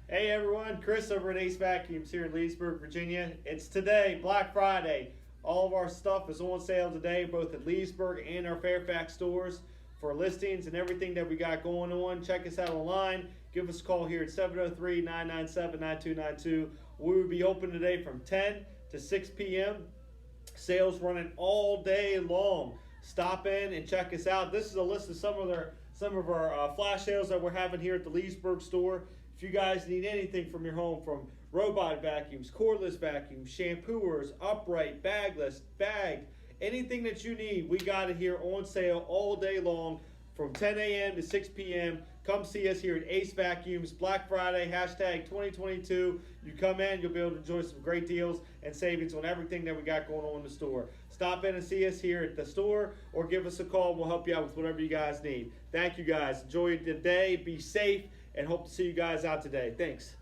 Hey everyone, Chris over at AceVacuums here in Leesburg, Virginia. It's today, Black Friday. All of our stuff is on sale today, both at Leesburg and our Fairfax stores. For listings and everything that we got going on, check us out online. Give us a call here at 703-997-9292. We will be open today from 10 to 6 p.m. Sales running all day long. Stop in and check us out. This is a list of some of our flash sales that we're having here at the Leesburg store. If you guys need anything from your home, from robot vacuums, cordless vacuums, shampooers, upright, bagless, bagged, anything that you need, we got it here on sale all day long from 10 a.m. to 6 p.m. Come see us here at AceVacuums. Black Friday, hashtag 2022. You come in, you'll be able to enjoy some great deals and savings on everything that we got going on in the store. Stop in and see us here at the store or give us a call and we'll help you out with whatever you guys need. Thank you guys. Enjoy the day, be safe, and hope to see you guys out today. Thanks.